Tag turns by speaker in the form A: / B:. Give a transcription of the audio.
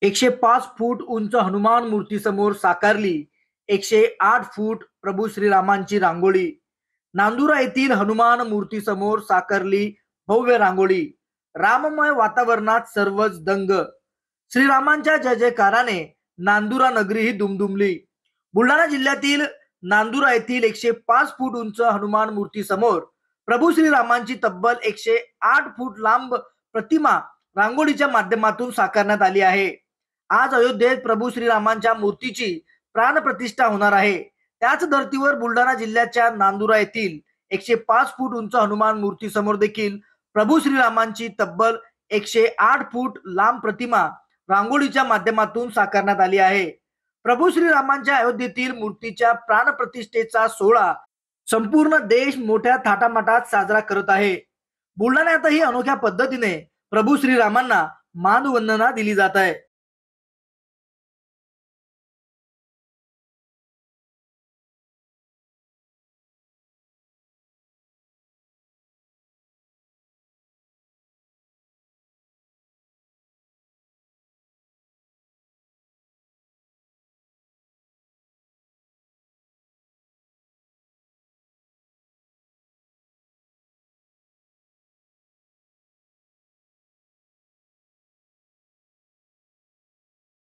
A: 105 फूट उंच हनुमान मूर्ती समोर साकारली 108 फूट प्रभू श्रीरामांची रांगोळी. नांदुरा येथील हनुमान मूर्ती समोर साकारली भव्य रांगोळी. राममय वातावरणात सर्वच दंग. श्रीरामांच्या जय जयकाराने नांदुरा नगरी ही दुमदुमली. बुलढाणा जिल्ह्यातील नांदुरा येथील 105 फूट उंच हनुमान मूर्ती समोर प्रभू श्रीरामांची तब्बल 108 फूट लांब प्रतिमा रांगोळीच्या माध्यमातून साकारण्यात आली आहे. आज अयोध्येत प्रभू श्रीरामांच्या मूर्तीची प्राणप्रतिष्ठा होणार आहे. त्याच धर्तीवर बुलढाणा जिल्ह्याच्या नांदुरा येथील 105 फूट उंच हनुमान मूर्ती समोर देखील प्रभू श्रीरामांची तब्बल 108 फूट लांब प्रतिमा रांगोळीच्या माध्यमातून साकारण्यात आली आहे. प्रभू श्रीरामांच्या अयोध्येतील मूर्तीच्या प्राणप्रतिष्ठेचा सोहळा संपूर्ण देश मोठ्या थाटामाटात साजरा करत आहे. बुलढाण्यातही अनोख्या पद्धतीने प्रभू श्रीरामांना मानवंदना दिली जात आहे.